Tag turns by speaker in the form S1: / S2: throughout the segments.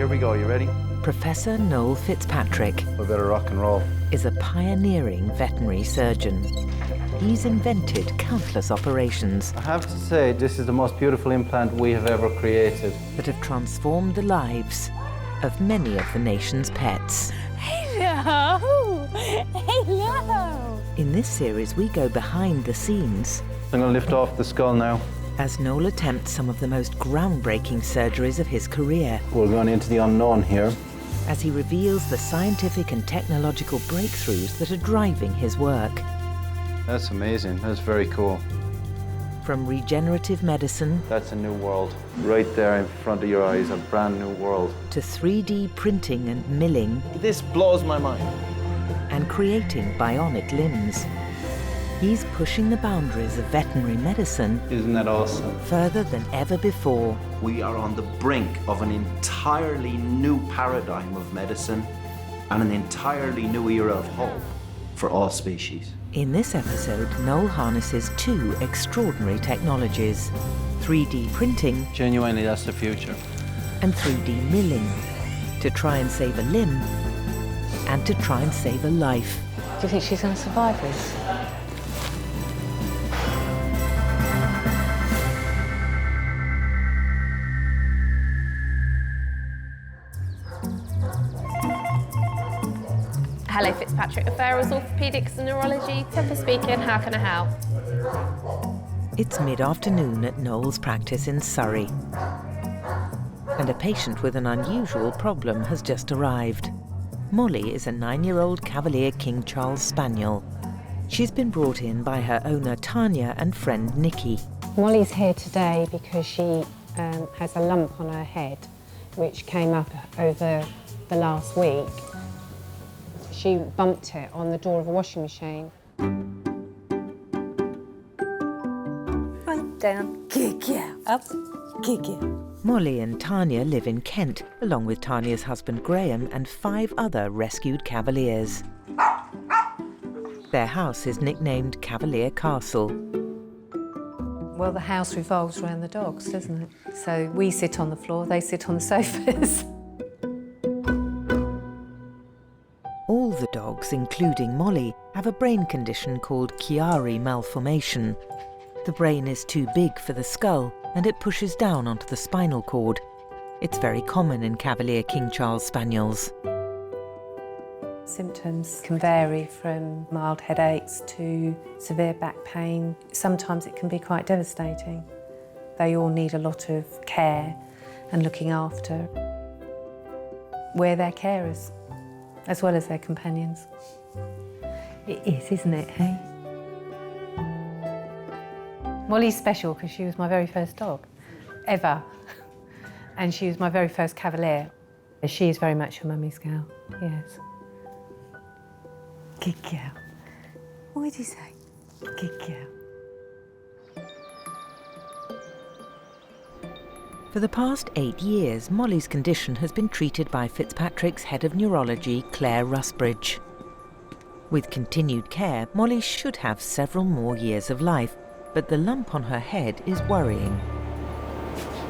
S1: here we go. You ready?
S2: Professor Noel Fitzpatrick
S1: We better rock and roll.
S2: is a pioneering veterinary surgeon. He's invented countless operations
S1: I have to say, this is the most beautiful implant we have ever created.
S2: that have transformed the lives of many of the nation's pets.
S3: Hello! Hello!
S2: In this series, we go behind the scenes
S1: I'm going to lift off the skull now.
S2: as Noel attempts some of the most groundbreaking surgeries of his career,
S1: We're going into the unknown here.
S2: as he reveals the scientific and technological breakthroughs that are driving his work.
S1: That's amazing. That's very cool.
S2: From regenerative medicine
S1: That's a new world. Right there in front of your eyes, a brand new world.
S2: to 3D printing and milling
S1: This blows my mind.
S2: and creating bionic limbs. He's pushing the boundaries of veterinary medicine
S1: Isn't that awesome?
S2: further than ever before.
S4: We are on the brink of an entirely new paradigm of medicine and an entirely new era of hope for all species.
S2: In this episode, Noel harnesses two extraordinary technologies: 3D printing
S1: Genuinely, that's the future.
S2: and 3D milling, to try and save a limb and to try and save a life.
S3: Do you think she's going to survive this?
S5: Hello, Fitzpatrick. Referrals, Orthopaedics and Neurology. Temper speaking, how can I help?
S2: It's mid-afternoon at Noel's practice in Surrey, and a patient with an unusual problem has just arrived. Molly is a 9-year-old Cavalier King Charles Spaniel. She's been brought in by her owner Tanya and friend Nikki.
S6: Molly's here today because she has a lump on her head which came up over the last week. She bumped it on the door of a washing machine.
S3: Right down, kick you. Up, kick you.
S2: Molly and Tanya live in Kent, along with Tanya's husband Graham and 5 other rescued Cavaliers. Their house is nicknamed Cavalier Castle.
S7: Well, the house revolves around the dogs, doesn't it? So we sit on the floor, they sit on the sofas.
S2: All the dogs, including Molly, have a brain condition called Chiari malformation. The brain is too big for the skull and it pushes down onto the spinal cord. It's very common in Cavalier King Charles Spaniels.
S7: Symptoms can vary from mild headaches to severe back pain. Sometimes it can be quite devastating. They all need a lot of care and looking after. We're their carers, as well as their companions. It is, isn't it, hey? Molly's special because she was my very first dog, ever. And she was my very first Cavalier. She is very much a mummy's girl, yes. Kick out. What did he say? Kick out.
S2: For the past 8 years, Molly's condition has been treated by Fitzpatrick's head of neurology, Claire Rusbridge. With continued care, Molly should have several more years of life, but the lump on her head is worrying.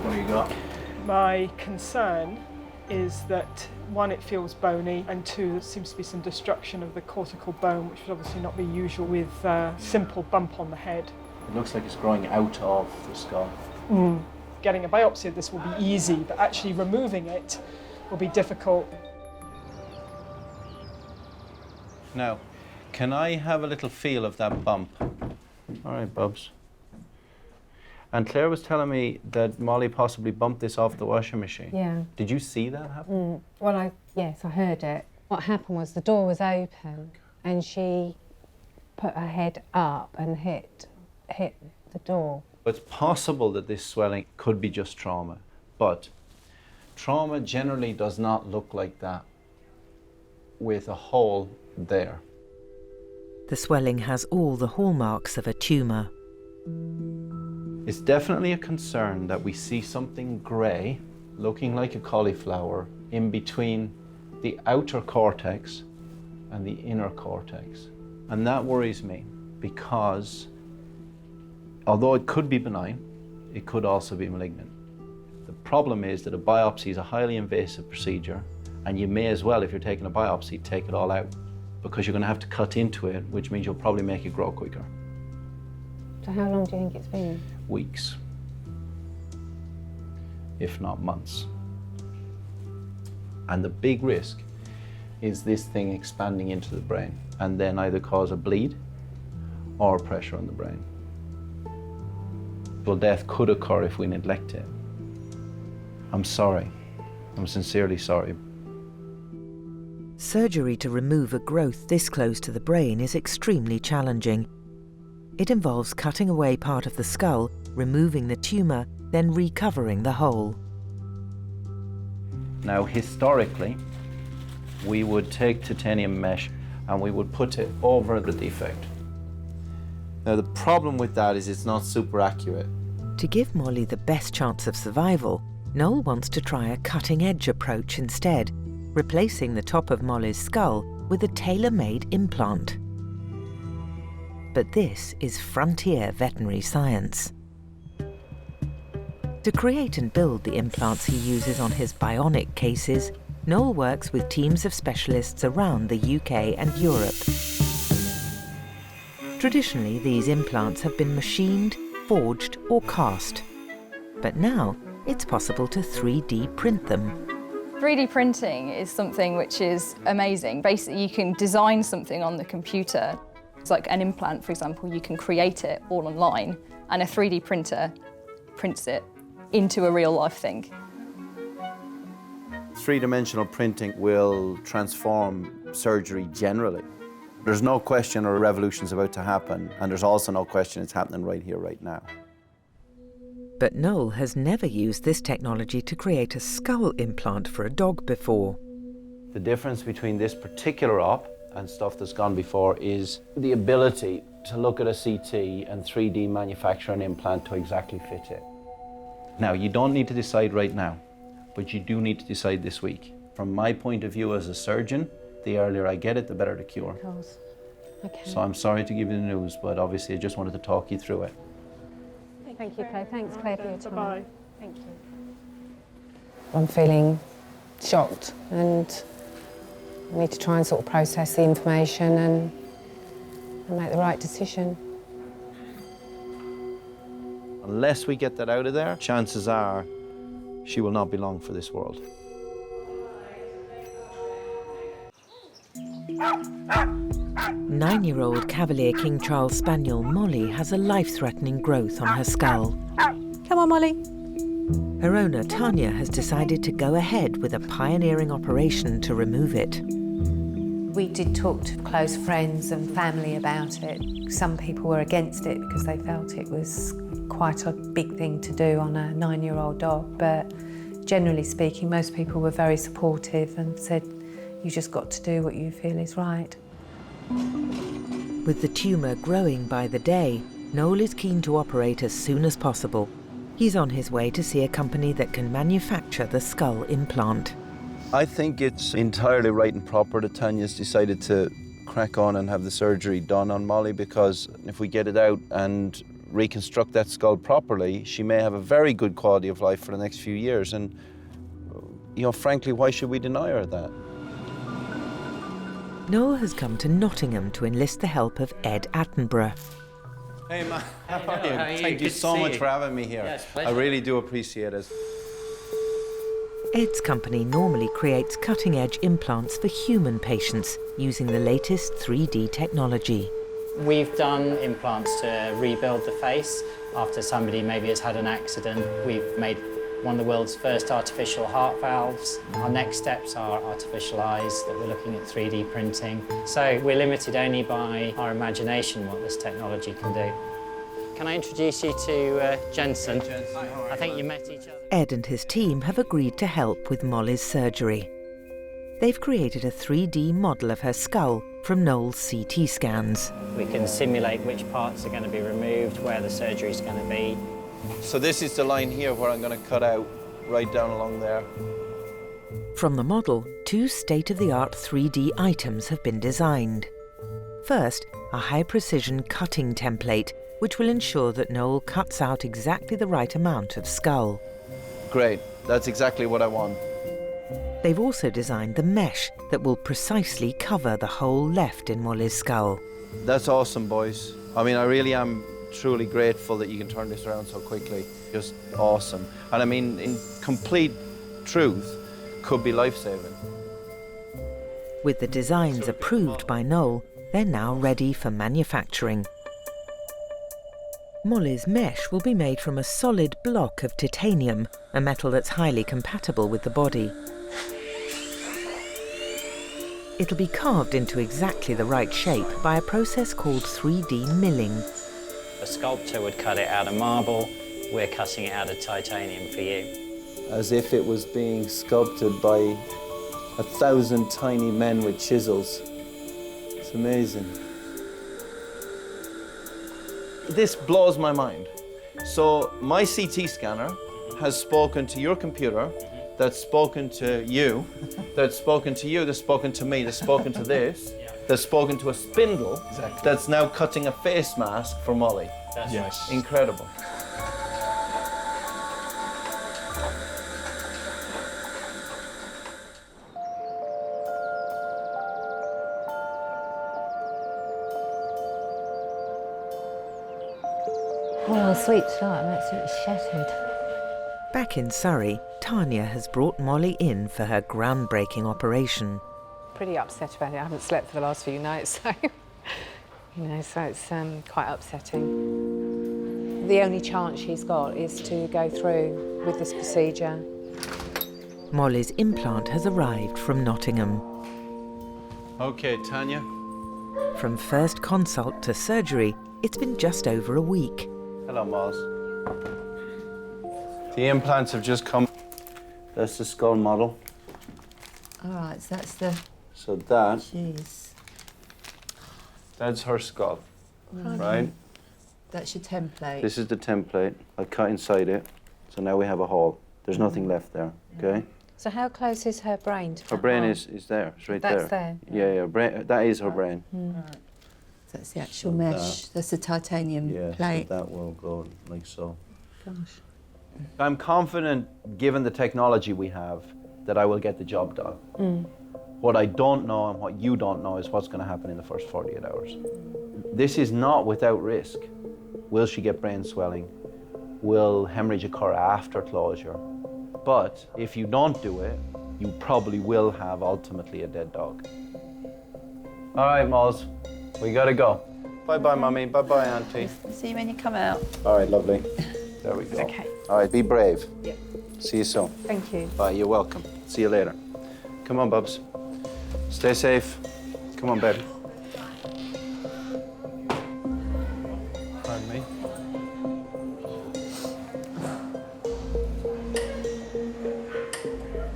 S1: What do you got?
S8: My concern is that, 1, it feels bony, and 2, there seems to be some destruction of the cortical bone, which would obviously not be usual with a simple bump on the head.
S1: It looks like it's growing out of the skull.
S8: Getting a biopsy of this will be easy, but actually removing it will be difficult.
S1: Now, can I have a little feel of that bump? All right, Bubs. And Claire was telling me that Molly possibly bumped this off the washing machine.
S6: Yeah.
S1: Did you see that happen?
S6: Well, yes, I heard it. What happened was the door was open and she put her head up and hit the door.
S1: It's possible that this swelling could be just trauma, but trauma generally does not look like that with a hole there.
S2: The swelling has all the hallmarks of a tumour.
S1: It's definitely a concern that we see something grey, looking like a cauliflower, in between the outer cortex and the inner cortex. And that worries me because although it could be benign, it could also be malignant. The Problem is that a biopsy is a highly invasive procedure, and you may as well, if you're taking a biopsy, take it all out, because you're going to have to cut into it, which means you'll probably make it grow quicker.
S6: So how long do you think it's been?
S1: Weeks, if not months. And the big risk is this thing expanding into the brain and then either cause a bleed or pressure on the brain. Well, death could occur if we neglect it. I'm sorry. I'm sincerely sorry.
S2: Surgery to remove a growth this close to the brain is extremely challenging. It involves cutting away part of the skull, removing the tumour, then recovering the hole.
S1: Now, historically, we would take titanium mesh and we would put it over the defect. Now, the problem with that is it's not super accurate.
S2: To give Molly the best chance of survival, Noel wants to try a cutting-edge approach instead, replacing the top of Molly's skull with a tailor-made implant. But this is frontier veterinary science. To create and build the implants he uses on his bionic cases, Noel works with teams of specialists around the UK and Europe. Traditionally, these implants have been machined, forged or cast. But now, it's possible to 3D print them.
S9: 3D printing is something which is amazing. Basically, you can design something on the computer. It's like an implant, for example, you can create it all online, and a 3D printer prints it into a real-life thing.
S1: Three-dimensional printing will transform surgery generally. There's no question a revolution's about to happen, and there's also no question it's happening right here, right now.
S2: But Noel has never used this technology to create a skull implant for a dog before.
S1: The difference between this particular op and stuff that's gone before is the ability to look at a CT and 3D manufacture an implant to exactly fit it. Now, you don't need to decide right now, but you do need to decide this week. From my point of view as a surgeon, the earlier I get it, the better the cure.
S6: Okay.
S1: So I'm sorry to give you the news, but obviously I just wanted to talk you through it.
S6: Thank you, Claire. Thanks, Claire, for your time.
S8: Bye-bye.
S6: Thank you. I'm feeling shocked, and I need to try and sort of process the information and make the right decision.
S1: Unless we get that out of there, chances are she will not be long for this world.
S2: Nine-year-old Cavalier King Charles Spaniel Molly has a life-threatening growth on her skull.
S3: Come on, Molly.
S2: Her owner, Tanya, has decided to go ahead with a pioneering operation to remove it.
S7: We did talk to close friends and family about it. Some people were against it because they felt it was quite a big thing to do on a 9-year-old dog, but generally speaking, most people were very supportive and said, you just got to do what you feel is right.
S2: With the tumour growing by the day, Noel is keen to operate as soon as possible. He's on his way to see a company that can manufacture the skull implant.
S1: I think it's entirely right and proper that Tanya's decided to crack on and have the surgery done on Molly, because if we get it out and reconstruct that skull properly, she may have a very good quality of life for the next few years. And, you know, frankly, why should we deny her that?
S2: Noel has come to Nottingham to enlist the help of Ed Atterburgh.
S1: Hey, man. How are you? Thank you so much for having me here.
S10: Yes,
S1: I really do appreciate it.
S2: Ed's company normally creates cutting-edge implants for human patients using the latest 3D technology.
S10: We've done implants to rebuild the face after somebody maybe has had an accident. We've made one of the world's first artificial heart valves. Our next steps are artificial eyes that we're looking at 3D printing. So we're limited only by our imagination what this technology can do. Can I introduce you to Jensen? I think you met each other.
S2: Ed and his team have agreed to help with Molly's surgery. They've created a 3D model of her skull from Noel's CT scans.
S10: We can simulate which parts are going to be removed, where the surgery is going to be.
S1: So this is the line here where I'm going to cut out right down along there.
S2: From the model, 2 state-of-the-art 3D items have been designed. First, a high-precision cutting template, which will ensure that Noel cuts out exactly the right amount of skull.
S1: Great, that's exactly what I want.
S2: They've also designed the mesh that will precisely cover the hole left in Molly's skull.
S1: That's awesome, boys. I mean, I really am truly grateful that you can turn this around so quickly. Just awesome. And I mean, in complete truth, could be life-saving.
S2: With the designs approved by Noel, they're now ready for manufacturing. Molly's mesh will be made from a solid block of titanium, a metal that's highly compatible with the body. It'll be carved into exactly the right shape by a process called 3D milling.
S10: A sculptor would cut it out of marble, we're cutting it out of titanium for you.
S1: As if it was being sculpted by 1,000 tiny men with chisels. It's amazing. This blows my mind. So my CT scanner has spoken to your computer, that's spoken to you, that's spoken to you, that's spoken to me, that's spoken to this, that's spoken to a spindle, that's now cutting a face mask for Molly.
S10: That's
S1: yes. Right. Incredible.
S3: Oh, sweet start. I'm absolutely shattered.
S2: Back in Surrey, Tanya has brought Molly in for her groundbreaking operation.
S6: Pretty upset about it. I haven't slept for the last few nights, so so it's quite upsetting. The only chance she's got is to go through with this procedure.
S2: Molly's implant has arrived from Nottingham.
S1: Okay, Tanya.
S2: From first consult to surgery, it's been just over a week.
S1: Hello, Moz. The implants have just come. That's the skull model.
S3: All right, so that's the...
S1: So that,
S3: Jeez.
S1: that's her skull, right?
S3: That's your template.
S1: This is the template. I cut inside it, so now we have a hole. There's nothing left there, okay?
S6: So how close is her brain to
S1: Her brain is there, it's right
S6: That's
S1: there.
S6: there?
S1: Yeah, brain, that is her brain.
S3: That's the actual mesh. That's the titanium plate.
S1: So that will go like so.
S3: Gosh.
S1: I'm confident, given the technology we have, that I will get the job done. What I don't know and what you don't know is what's going to happen in the first 48 hours. This is not without risk. Will she get brain swelling? Will hemorrhage occur after closure? But if you don't do it, you probably will have ultimately a dead dog. All right, Moz, we gotta go. Bye-bye, Mummy. Bye-bye, Auntie.
S3: See you when you come out.
S1: All right, lovely. There we go.
S6: Okay.
S1: All right, be brave.
S6: Yeah.
S1: See you soon.
S6: Thank you.
S1: Bye, you're welcome. See you later. Come on, Bubs. Stay safe. Come on, baby. Pardon me.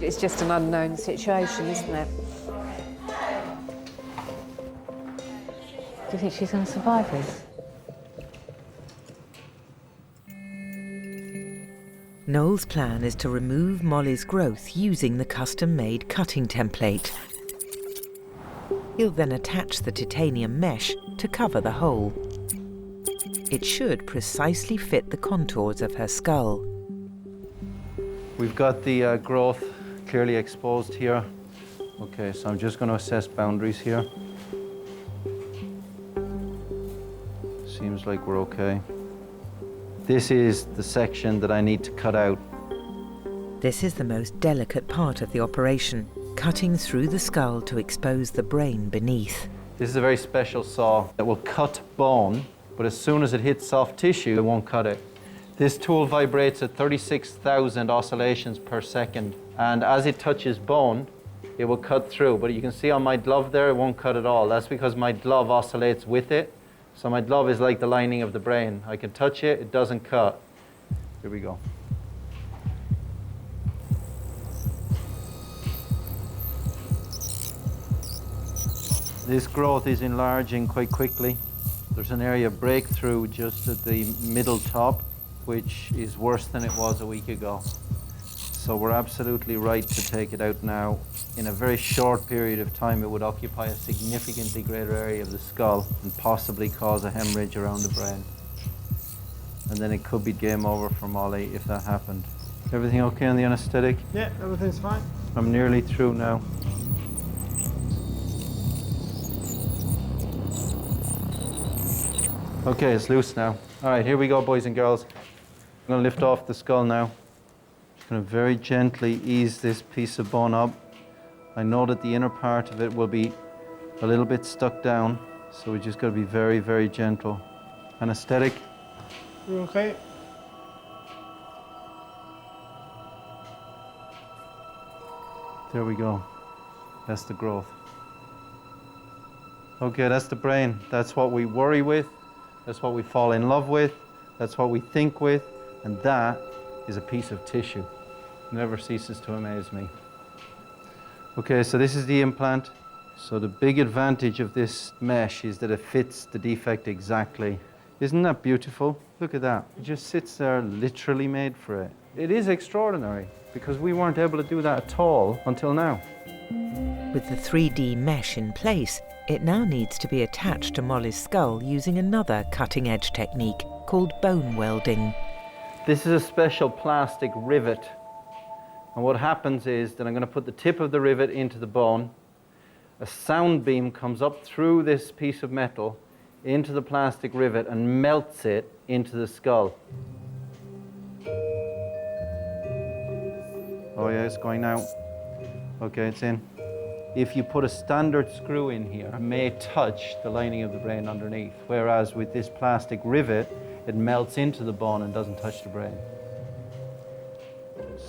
S6: It's just an unknown situation, isn't it?
S3: Do you think she's going to survive this?
S2: Noel's plan is to remove Molly's growth using the custom-made cutting template. He'll then attach the titanium mesh to cover the hole. It should precisely fit the contours of her skull.
S1: We've got the growth clearly exposed here. Okay, so I'm just going to assess boundaries here. Seems like we're okay. This is the section that I need to cut out.
S2: This is the most delicate part of the operation, cutting through the skull to expose the brain beneath.
S1: This is a very special saw that will cut bone, but as soon as it hits soft tissue, it won't cut it. This tool vibrates at 36,000 oscillations per second, and as it touches bone, it will cut through. But you can see on my glove there, it won't cut at all. That's because my glove oscillates with it. So my glove is like the lining of the brain. I can touch it, it doesn't cut. Here we go. This growth is enlarging quite quickly. There's an area of breakthrough just at the middle top, which is worse than it was a week ago. So we're absolutely right to take it out now. In a very short period of time, it would occupy a significantly greater area of the skull and possibly cause a hemorrhage around the brain. And then it could be game over for Molly if that happened. Everything okay on the anaesthetic?
S11: Yeah, everything's fine.
S1: I'm nearly through now. Okay, it's loose now. All right, here we go, boys and girls. I'm going to lift off the skull now. Just going to very gently ease this piece of bone up. I know that the inner part of it will be a little bit stuck down, so we just got to be very, very gentle. Anesthetic.
S11: You okay?
S1: There we go. That's the growth. Okay, that's the brain. That's what we worry with. That's what we fall in love with. That's what we think with. And that is a piece of tissue. Never ceases to amaze me. Okay, so this is the implant. So the big advantage of this mesh is that it fits the defect exactly. Isn't that beautiful? Look at that. It just sits there, literally made for it. It is extraordinary because we weren't able to do that at all until now.
S2: With the 3D mesh in place, it now needs to be attached to Molly's skull using another cutting-edge technique called bone welding.
S1: This is a special plastic rivet. And what happens is that I'm going to put the tip of the rivet into the bone. A sound beam comes up through this piece of metal into the plastic rivet and melts it into the skull. Oh yeah, it's going now. Okay, it's in. If you put a standard screw in here, it may touch the lining of the brain underneath, whereas with this plastic rivet, it melts into the bone and doesn't touch the brain.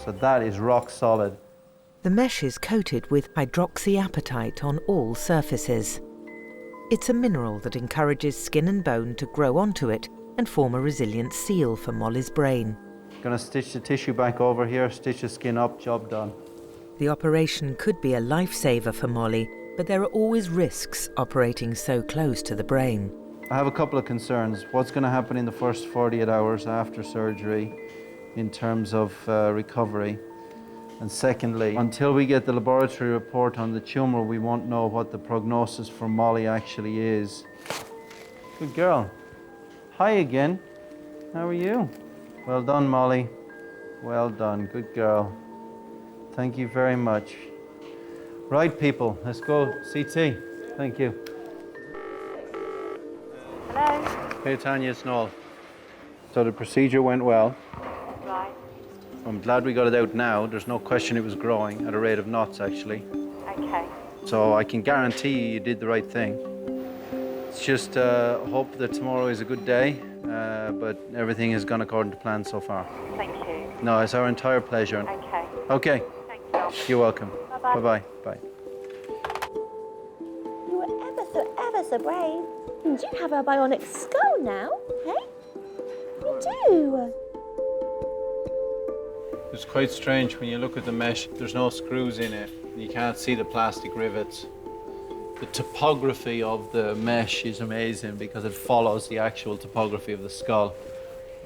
S1: So that is rock solid.
S2: The mesh is coated with hydroxyapatite on all surfaces. It's a mineral that encourages skin and bone to grow onto it and form a resilient seal for Molly's brain.
S1: Gonna stitch the tissue back over here, stitch the skin up, job done.
S2: The operation could be a lifesaver for Molly, but there are always risks operating so close to the brain.
S1: I have a couple of concerns. What's going to happen in the first 48 hours after surgery in terms of recovery? And secondly, until we get the laboratory report on the tumour, we won't know what the prognosis for Molly actually is. Good girl. Hi again. How are you? Well done, Molly. Well done. Good girl. Thank you very much. Right, people, let's go CT. Thank you.
S12: Hello.
S1: Hey, Tanya, it's Noel. So the procedure went well.
S12: Right.
S1: I'm glad we got it out now. There's no question it was growing at a rate of knots, actually.
S12: Okay.
S1: So I can guarantee you did the right thing. It's just hope that tomorrow is a good day, but everything has gone according to plan so far.
S12: Thank you.
S1: No, it's our entire pleasure.
S12: Okay.
S1: Okay. You're welcome.
S12: Bye-bye.
S1: Bye-bye. Bye.
S13: You were ever so brave. And you have a bionic skull now, hey? You do.
S1: It's quite strange when you look at the mesh. There's no screws in it. You can't see the plastic rivets. The topography of the mesh is amazing because it follows the actual topography of the skull.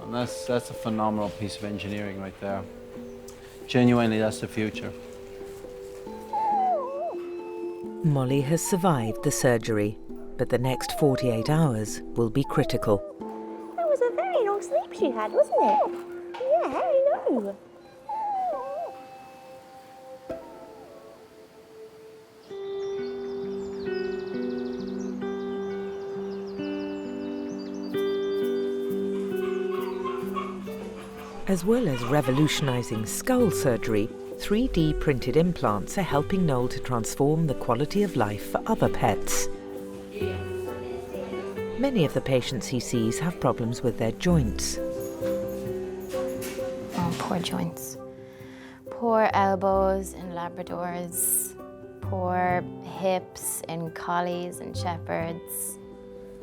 S1: And that's a phenomenal piece of engineering right there. Genuinely, that's the future.
S2: Molly has survived the surgery, but the next 48 hours will be critical.
S13: That was a very long sleep she had, wasn't it? Yeah, I know.
S2: As well as revolutionising skull surgery, 3D printed implants are helping Noel to transform the quality of life for other pets. Many of the patients he sees have problems with their joints.
S14: Oh, poor joints. Poor elbows in Labradors, poor hips in collies and shepherds.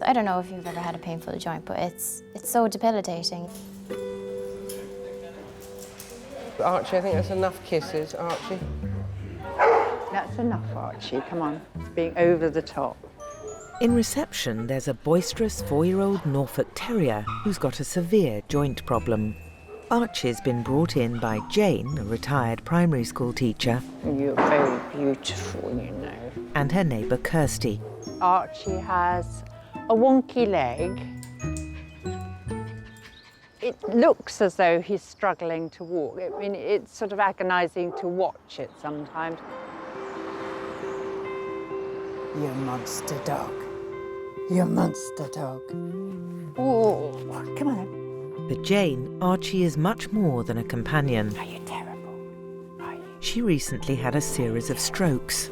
S14: I don't know if you've ever had a painful joint, but it's so debilitating.
S15: Archie, I think that's enough kisses, Archie.
S16: That's enough, Archie, come on, being over the top.
S2: In reception, there's a boisterous 4-year-old Norfolk Terrier who's got a severe joint problem. Archie's been brought in by Jane, a retired primary school teacher.
S16: You're very beautiful, you know.
S2: And her neighbour Kirsty.
S16: Archie has a wonky leg. It looks as though he's struggling to walk. I mean, it's sort of agonising to watch it sometimes.
S17: You monster dog. You monster dog. Oh, come on.
S2: For Jane, Archie is much more than a companion.
S17: Are you terrible? Are you?
S2: She recently had a series of strokes.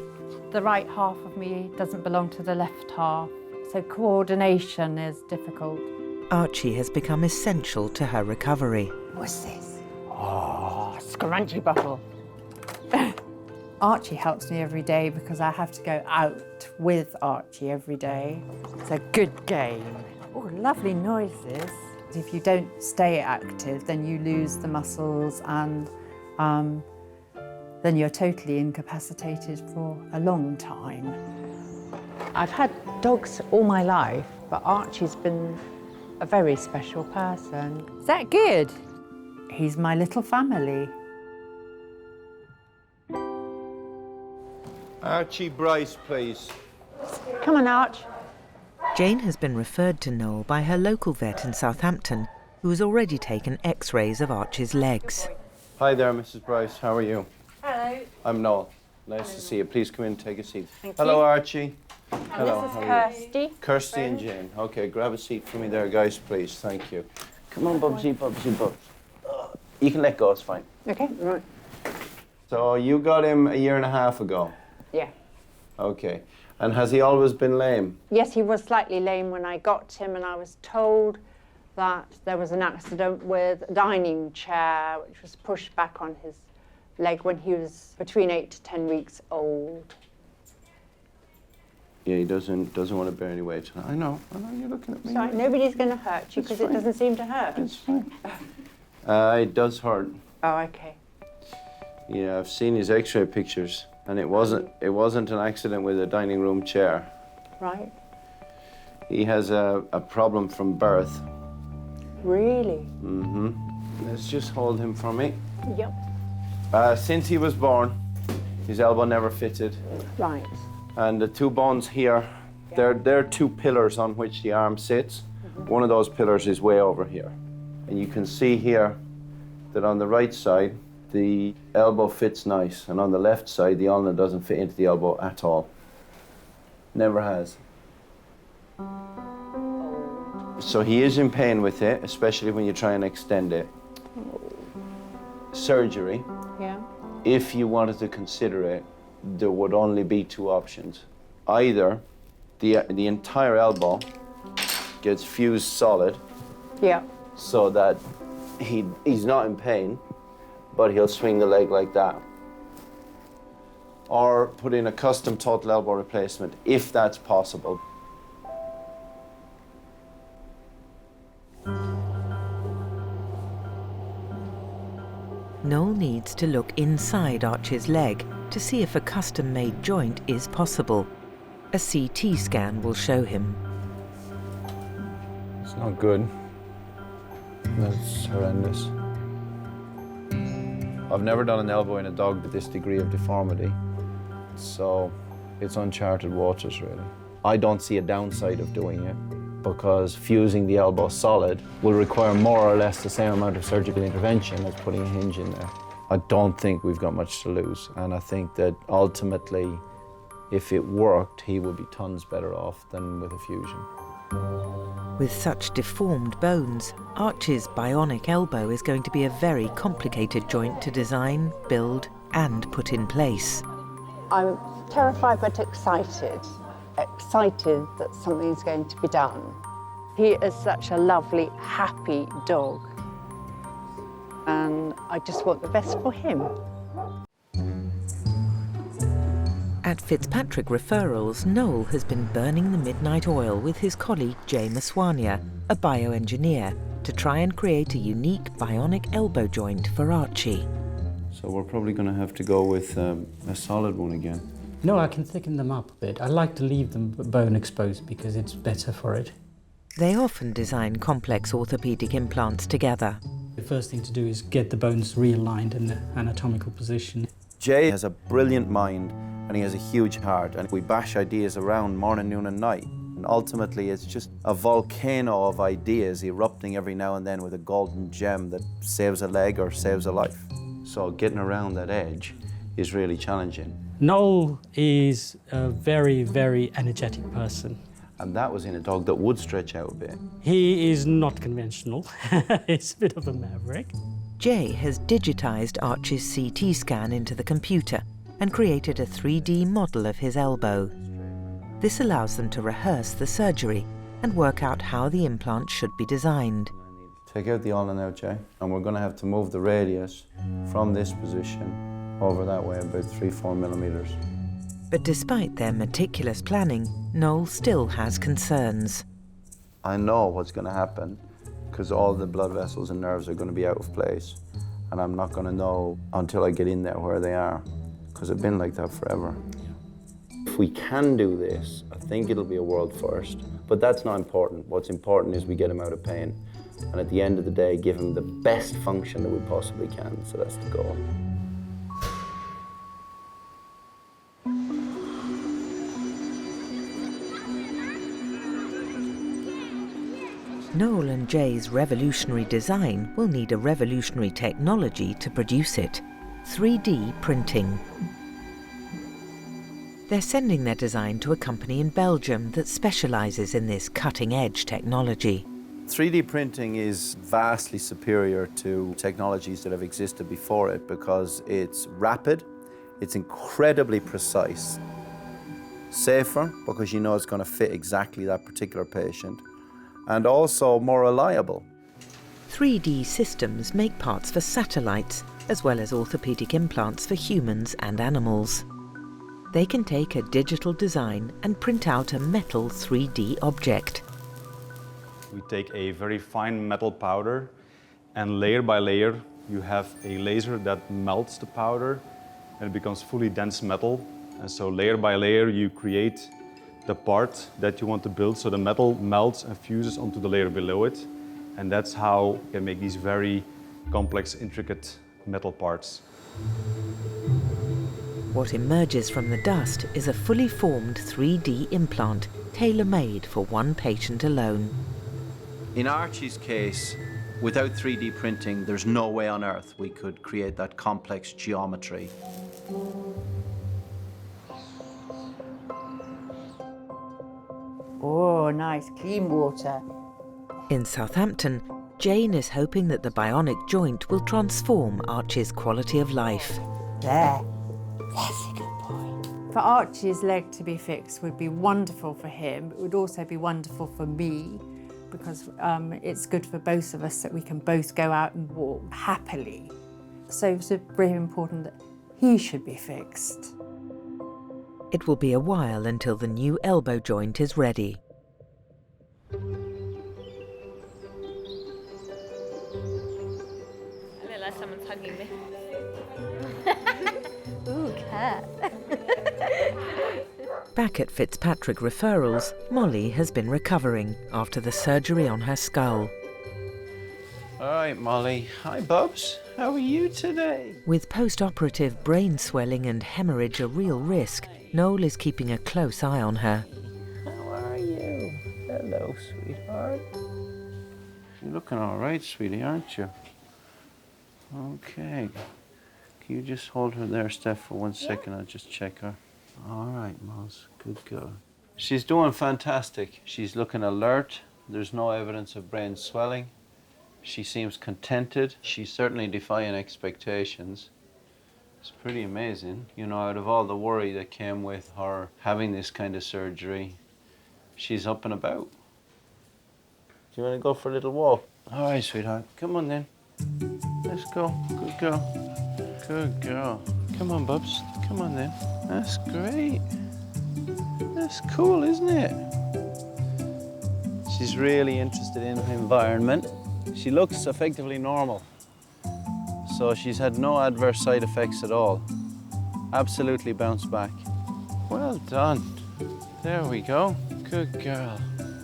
S7: The right half of me doesn't belong to the left half, so coordination is difficult.
S2: Archie has become essential to her recovery.
S17: What's this?
S16: Oh, scrunchy bottle.
S7: Archie helps me every day because I have to go out with Archie every day. It's a good game. Oh, lovely noises. If you don't stay active, then you lose the muscles and then you're totally incapacitated for a long time.
S16: I've had dogs all my life, but Archie's been a very special person.
S7: Is that good? He's my little family.
S1: Archie Bryce, please.
S16: Come on, Arch.
S2: Jane has been referred to Noel by her local vet in Southampton, who has already taken x-rays of Archie's legs.
S1: Hi there, Mrs. Bryce. How are you?
S16: Hello.
S1: I'm Noel. Nice to see you. Please come in and take a seat.
S16: Thank
S1: Hello,
S16: you.
S1: Archie. Hello.
S16: This is
S1: how are you?
S16: Kirsty.
S1: Kirsty and Jane. Okay, grab a seat for me there, guys, please. Thank you. Come on, Bubsy, Bubsy, Bubs. You can let go, it's fine.
S16: Okay, right.
S1: So you got him a year and a half ago?
S16: Yeah.
S1: Okay. And has he always been lame?
S16: Yes, he was slightly lame when I got him, and I was told that there was an accident with a dining chair which was pushed back on his leg when he was between 8 to 10 weeks old.
S1: Yeah, he doesn't want to bear any weight. I know, you're looking at me.
S16: Sorry, nobody's going to hurt you because it doesn't seem to hurt.
S1: It's fine. It does hurt.
S16: Oh, okay.
S1: Yeah, I've seen his x-ray pictures, and it wasn't an accident with a dining room chair.
S16: Right.
S1: He has a problem from birth.
S16: Really?
S1: Mm-hmm. Let's just hold him for me.
S16: Yep.
S1: Since he was born, his elbow never fitted.
S16: Right.
S1: And the two bones here, they're two pillars on which the arm sits.
S16: Mm-hmm.
S1: One of those pillars is way over here. And you can see here that on the right side, the elbow fits nice. And on the left side, the ulna doesn't fit into the elbow at all. Never has. So he is in pain with it, especially when you try and extend it. Surgery.
S16: Yeah.
S1: If you wanted to consider it, there would only be two options. Either the entire elbow gets fused solid,
S16: Yeah.
S1: so that he's not in pain, but he'll swing the leg like that. Or put in a custom total elbow replacement, if that's possible.
S2: Noel needs to look inside Archie's leg to see if a custom-made joint is possible. A CT scan will show him.
S1: It's not good. That's horrendous. I've never done an elbow in a dog with this degree of deformity, so it's uncharted waters, really. I don't see a downside of doing it, because fusing the elbow solid will require more or less the same amount of surgical intervention as putting a hinge in there. I don't think we've got much to lose, and I think that ultimately, if it worked, he would be tons better off than with a fusion.
S2: With such deformed bones, Archie's bionic elbow is going to be a very complicated joint to design, build, and put in place.
S16: I'm terrified but excited. Excited that something's going to be done. He is such a lovely, happy dog. And I just want the best for him.
S2: At Fitzpatrick Referrals, Noel has been burning the midnight oil with his colleague Jay Maswania, a bioengineer, to try and create a unique bionic elbow joint for Archie.
S1: So we're probably going to have to go with a solid one again.
S18: No, I can thicken them up a bit. I like to leave them bone exposed because it's better for it.
S2: They often design complex orthopaedic implants together.
S18: The first thing to do is get the bones realigned in the anatomical position.
S1: Jay has a brilliant mind and he has a huge heart, and we bash ideas around morning, noon and night.
S4: And ultimately, it's just a volcano of ideas erupting every now and then with a golden gem that saves a leg or saves a life. So getting around that edge is really challenging.
S18: Noel is a very, very energetic person.
S4: And that was in a dog that would stretch out a bit.
S18: He is not conventional. He's a bit of a maverick.
S2: Jay has digitized Archie's CT scan into the computer and created a 3D model of his elbow. This allows them to rehearse the surgery and work out how the implant should be designed.
S4: Take out the all and out, Jay. And we're going to have to move the radius from this position over that way about 3-4 millimeters.
S2: But despite their meticulous planning, Noel still has concerns.
S4: I know what's going to happen because all the blood vessels and nerves are going to be out of place. And I'm not going to know until I get in there where they are because I've been like that forever. If we can do this, I think it'll be a world first. But that's not important. What's important is we get him out of pain. And at the end of the day, give him the best function that we possibly can. So that's the goal.
S2: Noel and Jay's revolutionary design will need a revolutionary technology to produce it: 3D printing. They're sending their design to a company in Belgium that specialises in this cutting-edge technology.
S4: 3D printing is vastly superior to technologies that have existed before it because it's rapid, it's incredibly precise, safer because you know it's going to fit exactly that particular patient, and also more reliable.
S2: 3D systems make parts for satellites, as well as orthopaedic implants for humans and animals. They can take a digital design and print out a metal 3D object.
S19: We take a very fine metal powder, and layer by layer you have a laser that melts the powder and it becomes fully dense metal. And so layer by layer you create the part that you want to build, so the metal melts and fuses onto the layer below it. And that's how you can make these very complex, intricate metal parts.
S2: What emerges from the dust is a fully formed 3D implant, tailor-made for one patient alone.
S4: In Archie's case, without 3D printing, there's no way on earth we could create that complex geometry.
S17: Oh, nice, clean water.
S2: In Southampton, Jane is hoping that the bionic joint will transform Archie's quality of life.
S17: There. That's a good boy.
S7: For Archie's leg to be fixed would be wonderful for him. It would also be wonderful for me because it's good for both of us that we can both go out and walk happily. So it's very important that he should be fixed.
S2: It will be a while until the new elbow joint is ready.
S5: I realise someone's hugging me.
S14: Ooh, cat.
S2: Back at Fitzpatrick Referrals, Molly has been recovering after the surgery on her skull.
S1: All right, Molly. Hi, Bubs. How are you today?
S2: With post-operative brain swelling and hemorrhage a real risk, Noel is keeping a close eye on her.
S1: How are you? Hello, sweetheart. You're looking all right, sweetie, aren't you? Okay. Can you just hold her there, Steph, for 1 second? I'll just check her. All right, Moz. Good girl. She's doing fantastic. She's looking alert. There's no evidence of brain swelling. She seems contented. She's certainly defying expectations. It's pretty amazing. You know, out of all the worry that came with her having this kind of surgery, she's up and about. Do you want to go for a little walk? All right, sweetheart. Come on then. Let's go. Good girl. Good girl. Come on, Bubs. Come on then. That's great. That's cool, isn't it? She's really interested in her environment. She looks effectively normal. So she's had no adverse side effects at all. Absolutely bounced back. Well done. There we go. Good girl.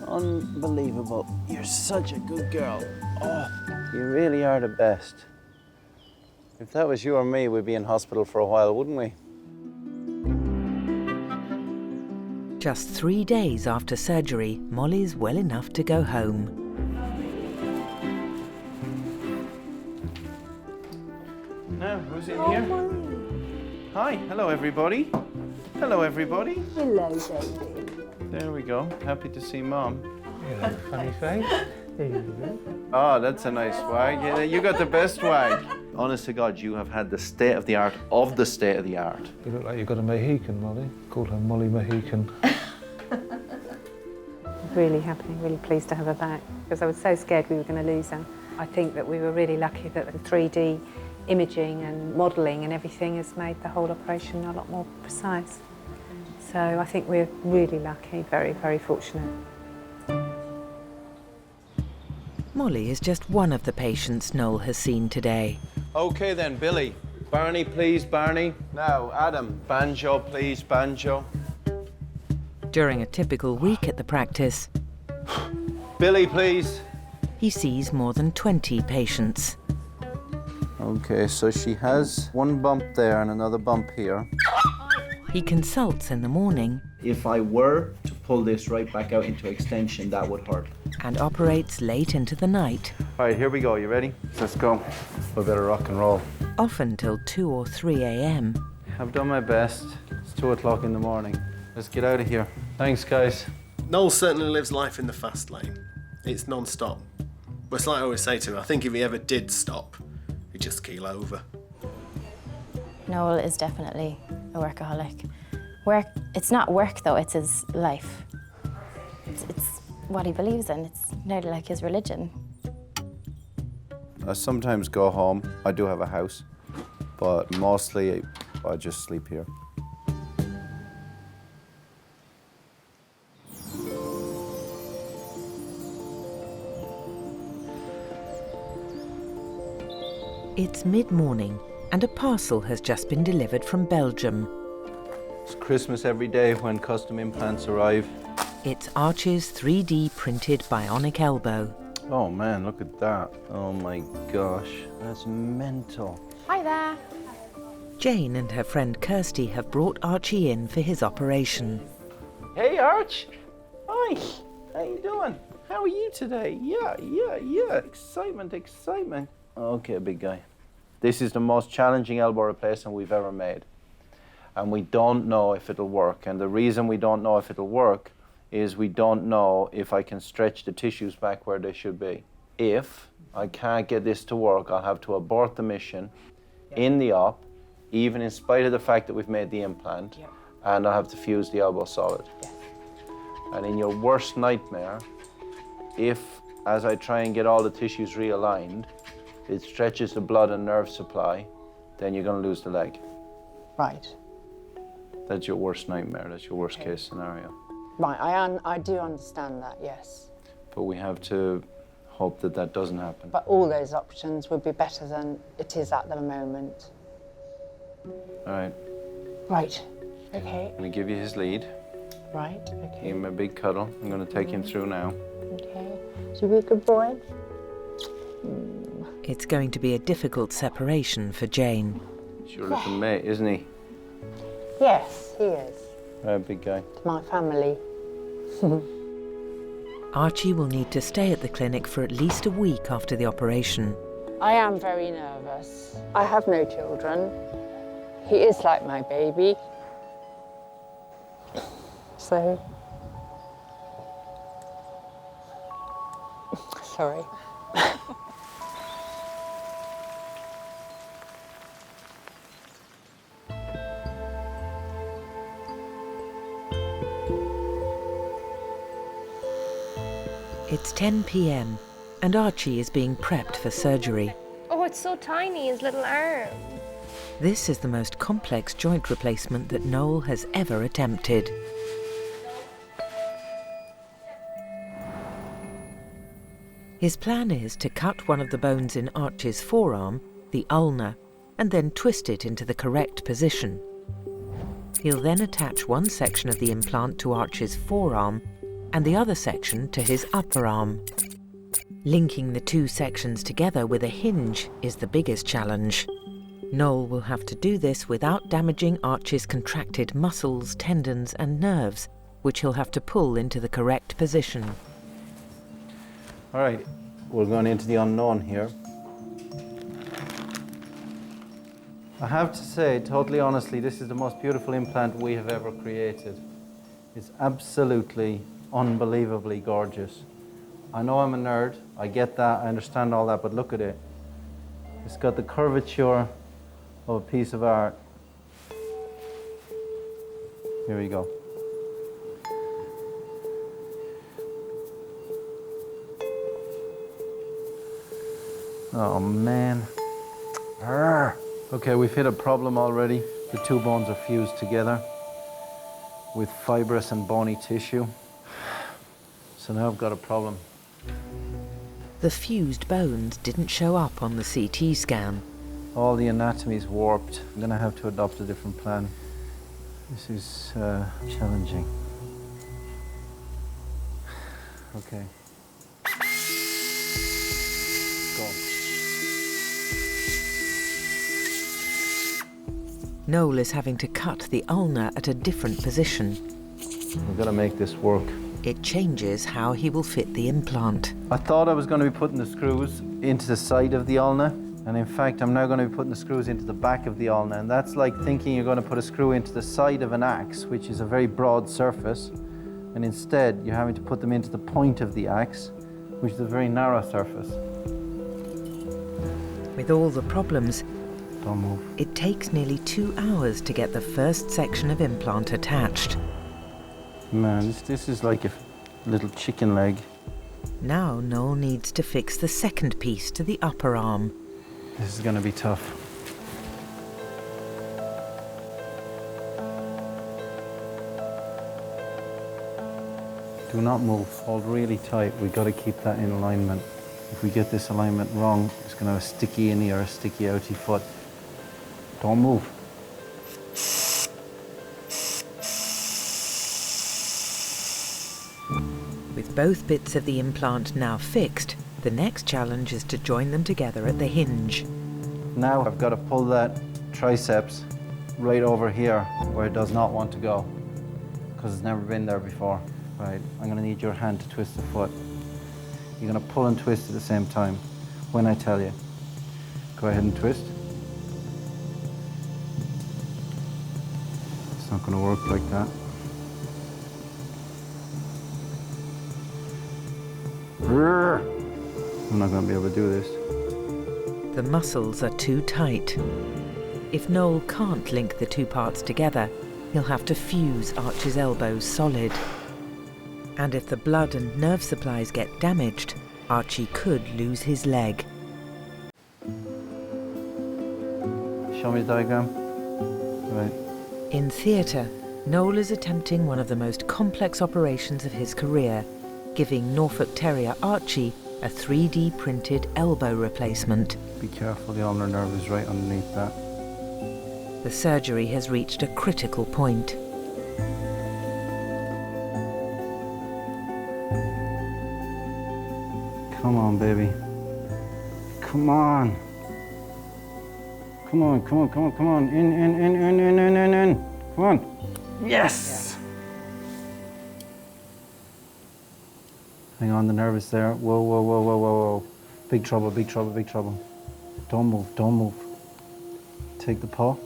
S1: Unbelievable. You're such a good girl. Oh, you really are the best. If that was you or me, we'd be in hospital for a while, wouldn't we?
S2: Just 3 days after surgery, Molly's well enough to go home.
S1: Now, who's in here? Hi, hello everybody. Hello everybody.
S17: Hello, baby.
S1: There we go. Happy to see Mom.
S11: Hello, funny face. There you go.
S1: Oh, that's a nice swag. Yeah, you got the best swag. Honest to God, you have had the state of the art of the state of the art.
S11: You look like you've got a Mohican, Molly. Call her Molly Mohican.
S7: Really happy, really pleased to have her back, because I was so scared we were going to lose her. I think that we were really lucky that the 3D imaging and modelling and everything has made the whole operation a lot more precise. So I think we're really lucky, very, very fortunate.
S2: Molly is just one of the patients Noel has seen today.
S1: Okay then, Billy. Barney, please, Barney. Now, Adam, banjo, please, banjo.
S2: During a typical week at the practice,
S1: Billy, please.
S2: he sees more than 20 patients.
S4: Okay, so she has one bump there and another bump here.
S2: He consults in the morning.
S1: If I were to pull this right back out into extension, that would hurt.
S2: And operates late into the night.
S1: All right, here we go. You ready? Let's go. We better rock and roll.
S2: Often till 2 or 3 a.m.
S1: I've done my best. It's 2 o'clock in the morning. Let's get out of here. Thanks, guys.
S20: Noel certainly lives life in the fast lane. It's non-stop. But it's like I always say to him, I think if he ever did stop, he'd just keel over.
S14: Noel is definitely a workaholic. Work, it's not work though, it's his life. It's what he believes in, it's nearly like his religion.
S4: I sometimes go home. I do have a house, but mostly I just sleep here.
S2: It's mid-morning and a parcel has just been delivered from Belgium.
S1: It's Christmas every day when custom implants arrive.
S2: It's Archie's 3D printed bionic elbow.
S1: Oh man, look at that. Oh my gosh, that's mental.
S14: Hi there.
S2: Jane and her friend Kirsty have brought Archie in for his operation.
S1: Hey, Arch. Hi. How you doing? How are you today? Yeah. Excitement. Okay, big guy. This is the most challenging elbow replacement we've ever made. And we don't know if it'll work. And the reason we don't know if it'll work is we don't know if I can stretch the tissues back where they should be. If I can't get this to work, I'll have to abort the mission in the op, even in spite of the fact that we've made the implant, and I'll have to fuse the elbow solid. And in your worst nightmare, if, as I try and get all the tissues realigned, it stretches the blood and nerve supply, then you're going to lose the leg.
S16: Right.
S1: That's your worst nightmare. That's your worst case scenario.
S16: Right, I do understand that, yes.
S1: But we have to hope that that doesn't happen.
S16: But all those options would be better than it is at the moment.
S1: All right.
S16: Right, okay.
S1: I'm going to give you his lead.
S16: Right, okay.
S1: Give him a big cuddle. I'm going to take him through now.
S16: Okay. So be a good boy.
S2: It's going to be a difficult separation for Jane.
S1: It's your little mate, isn't he?
S16: Yes, he is.
S1: All right, big guy.
S16: To my family.
S2: Archie will need to stay at the clinic for at least a week after the operation.
S16: I am very nervous. I have no children. He is like my baby. So... Sorry.
S2: It's 10 p.m. and Archie is being prepped for surgery.
S5: Oh, it's so tiny, his little arm.
S2: This is the most complex joint replacement that Noel has ever attempted. His plan is to cut one of the bones in Archie's forearm, the ulna, and then twist it into the correct position. He'll then attach one section of the implant to Archie's forearm and the other section to his upper arm. Linking the two sections together with a hinge is the biggest challenge. Noel will have to do this without damaging Archie's contracted muscles, tendons and nerves, which he'll have to pull into the correct position.
S1: All right, we're going into the unknown here. I have to say, totally honestly, this is the most beautiful implant we have ever created. It's absolutely, unbelievably gorgeous. I know I'm a nerd, I get that, I understand all that, but look at it. It's got the curvature of a piece of art. Here we go. Oh man. Arrgh. Okay, we've hit a problem already. The two bones are fused together with fibrous and bony tissue. So now I've got a problem.
S2: The fused bones didn't show up on the CT scan.
S1: All the anatomy's warped. I'm gonna have to adopt a different plan. This is challenging. Okay. Go.
S2: Noel is having to cut the ulna at a different position.
S1: We've got to make this work.
S2: It changes how he will fit the implant.
S1: I thought I was going to be putting the screws into the side of the ulna, and in fact I'm now going to be putting the screws into the back of the ulna, and that's like thinking you're going to put a screw into the side of an axe, which is a very broad surface, and instead you're having to put them into the point of the axe, which is a very narrow surface.
S2: With all the problems,
S1: don't move.
S2: It takes nearly 2 hours to get the first section of implant attached.
S1: Man, this is like a little chicken leg.
S2: Now Noel needs to fix the second piece to the upper arm.
S1: This is going to be tough. Do not move. Hold really tight. We've got to keep that in alignment. If we get this alignment wrong, it's going to have a sticky innie or a sticky outie foot. Don't move.
S2: With both bits of the implant now fixed, the next challenge is to join them together at the hinge.
S1: Now I've got to pull that triceps right over here where it does not want to go, because it's never been there before. Right, I'm going to need your hand to twist the foot. You're going to pull and twist at the same time when I tell you. Go ahead and twist. It's not going to work like that. I'm not going to be able to do this.
S2: The muscles are too tight. If Noel can't link the two parts together, he'll have to fuse Archie's elbows solid. And if the blood and nerve supplies get damaged, Archie could lose his leg.
S1: Show me the diagram. Right.
S2: In theatre, Noel is attempting one of the most complex operations of his career, giving Norfolk Terrier Archie a 3D printed elbow replacement.
S1: Be careful, the ulnar nerve is right underneath that.
S2: The surgery has reached a critical point.
S1: Come on, baby. Come on. Come on, come on, come on, come on. In. Come on. Yes! Hang on, the nerve is there. Whoa, whoa, whoa, whoa, whoa, whoa. Big trouble, big trouble, big trouble. Don't move, don't move. Take the paw.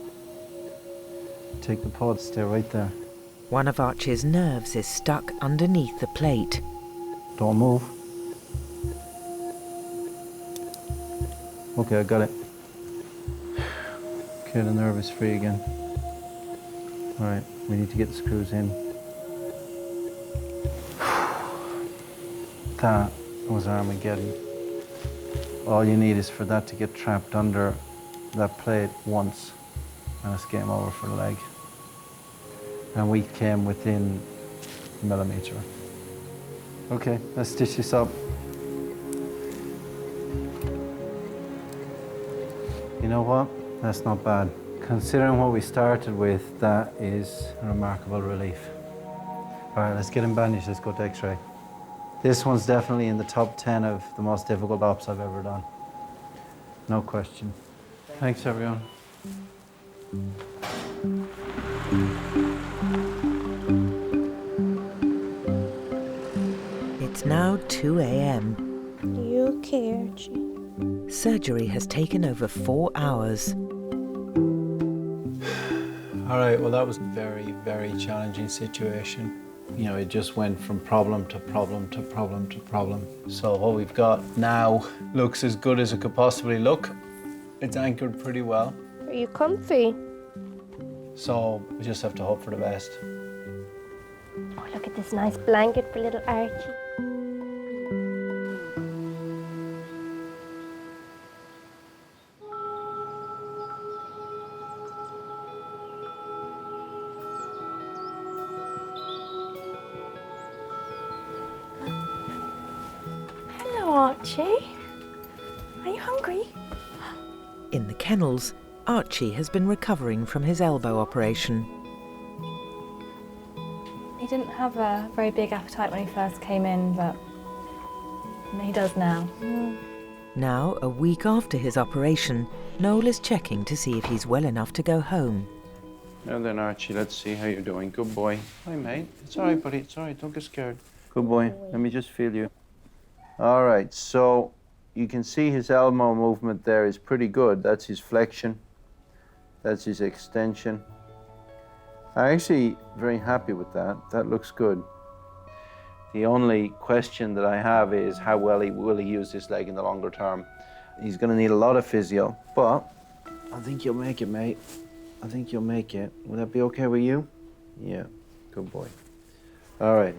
S1: Take the paw, stay right there.
S2: One of Archie's nerves is stuck underneath the plate.
S1: Don't move. Okay, I got it. Okay, the nerve is free again. All right, we need to get the screws in. That was Armageddon. All you need is for that to get trapped under that plate once, and it's game over for the leg. And we came within a millimetre. Okay, let's stitch this up. You know what? That's not bad. Considering what we started with, that is a remarkable relief. All right, let's get him bandaged. Let's go to X-ray. This one's definitely in the top 10 of the most difficult ops I've ever done. No question. Thanks, everyone.
S2: at 2 a.m.
S13: Are you okay, Archie?
S2: Surgery has taken over 4 hours.
S1: All right, well, that was a very, very challenging situation. You know, it just went from problem to problem to problem to problem. So what we've got now looks as good as it could possibly look. It's anchored pretty well.
S13: Are you comfy?
S1: So we just have to hope for the best.
S13: Oh, look at this nice blanket for little Archie. Hello, Archie. Are you hungry?
S2: In the kennels, Archie has been recovering from his elbow operation.
S9: He didn't have a very big appetite when he first came in, but he does now.
S2: Now, a week after his operation, Noel is checking to see if he's well enough to go home.
S4: Now then, Archie, let's see how you're doing. Good boy. Hi, mate. It's all right, buddy. It's all right. Don't get scared. Good boy. Let me just feel you. All right, so you can see his elbow movement there is pretty good. That's his flexion. That's his extension. I'm actually very happy with that. That looks good. The only question that I have is how well will he use this leg in the longer term. He's going to need a lot of physio, but I think you'll make it, mate. I think you'll make it. Will that be okay with you? Yeah, good boy. All right.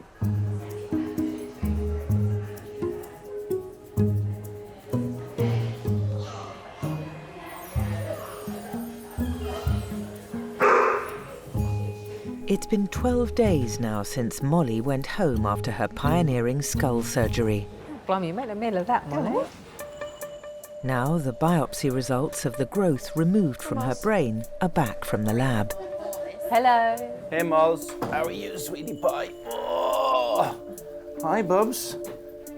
S2: It's been 12 days now since Molly went home after her pioneering skull surgery.
S7: Blimey, you make the middle of that, Molly.
S2: Now the biopsy results of the growth removed from her brain are back from the lab.
S7: Hello.
S4: Hey, Mols. How are you, sweetie pie? Oh. Hi, Bubs.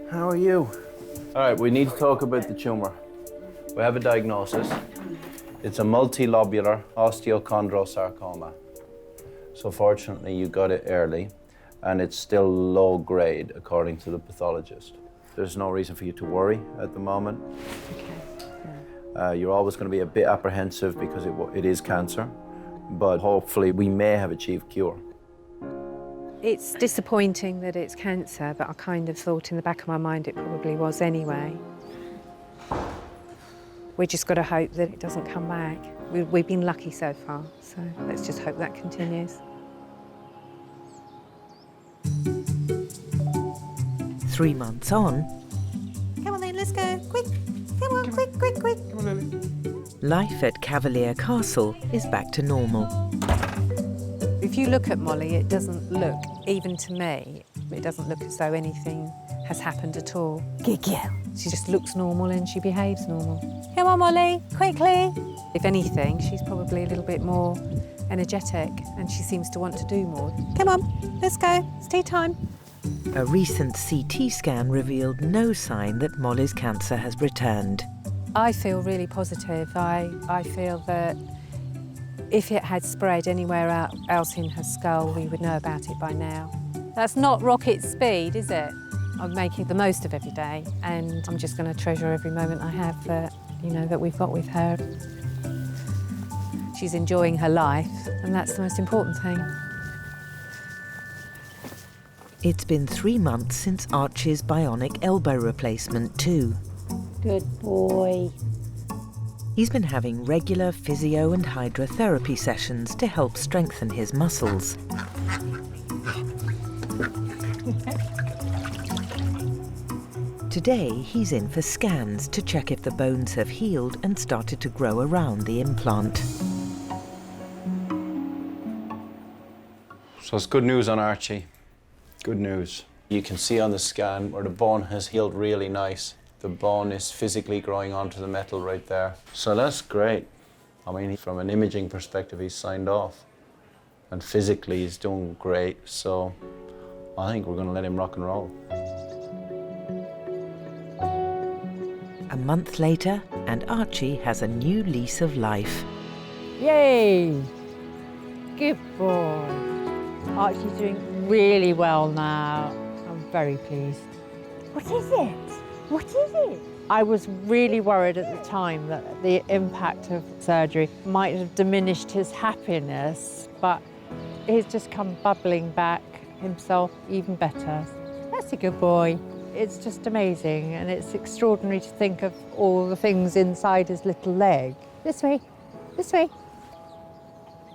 S4: How are you? All right, we need to talk about the tumour. We have a diagnosis. It's a multilobular osteochondrosarcoma. So fortunately, you got it early, and it's still low grade, according to the pathologist. There's no reason for you to worry at the moment. You're always going to be a bit apprehensive because it is cancer, but hopefully we may have achieved cure.
S7: It's disappointing that it's cancer, but I kind of thought in the back of my mind it probably was anyway. We just got to hope that it doesn't come back. We've been lucky so far, so let's just hope that continues.
S2: 3 months on,
S7: Come on then, let's go, quick. Come on, quick, quick, quick.
S11: Come on, Lily.
S2: life at Cavalier Castle is back to normal.
S7: If you look at Molly, it doesn't look, even to me, it doesn't look as though anything has happened at all. Good girl. She just looks normal and she behaves normal. Come on, Molly, quickly. If anything, she's probably a little bit more energetic and she seems to want to do more. Come on, let's go. It's tea time.
S2: A recent CT scan revealed no sign that Molly's cancer has returned.
S7: I feel really positive. I feel that if it had spread anywhere else in her skull, we would know about it by now. That's not rocket speed, is it? I'm making the most of every day, and I'm just going to treasure every moment I have that, that we've got with her. She's enjoying her life, and that's the most important thing.
S2: It's been 3 months since Archie's bionic elbow replacement too.
S13: Good boy.
S2: He's been having regular physio and hydrotherapy sessions to help strengthen his muscles. Today, he's in for scans to check if the bones have healed and started to grow around the implant.
S1: So it's good news on Archie. Good news. You can see on the scan where the bone has healed really nice. The bone is physically growing onto the metal right there. So that's great. I mean, from an imaging perspective, he's signed off. And physically, he's doing great. So I think we're going to let him rock and roll.
S2: A month later, and Archie has a new lease of life.
S17: Yay! Good boy. Archie's doing really well now. I'm very pleased. What is it? What is it?
S16: I was really worried at the time that the impact of surgery might have diminished his happiness, but he's just come bubbling back himself even better.
S17: That's a good boy.
S16: It's just amazing, and it's extraordinary to think of all the things inside his little leg.
S17: This way, this way.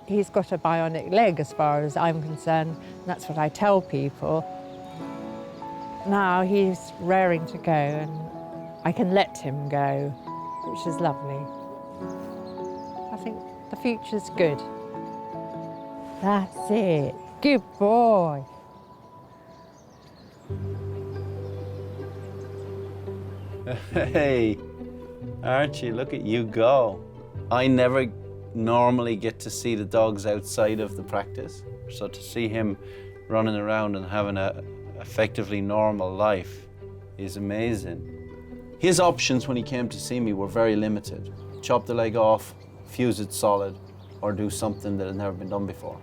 S16: He's got a bionic leg as far as I'm concerned, and that's what I tell people. Now he's raring to go, and I can let him go, which is lovely. I think the future's good.
S17: That's it. Good boy.
S4: Hey, Archie, look at you go. I never normally get to see the dogs outside of the practice, so to see him running around and having a effectively normal life is amazing. His options when he came to see me were very limited. Chop the leg off, fuse it solid, or do something that had never been done before.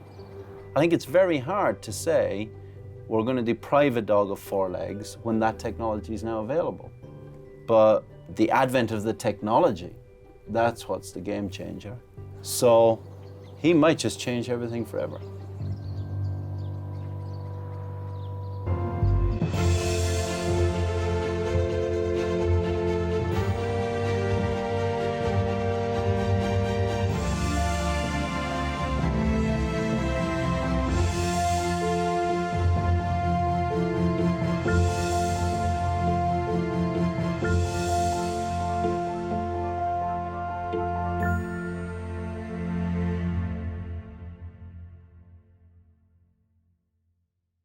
S4: I think it's very hard to say we're going to deprive a dog of 4 legs when that technology is now available. But the advent of the technology, that's what's the game changer. So he might just change everything forever.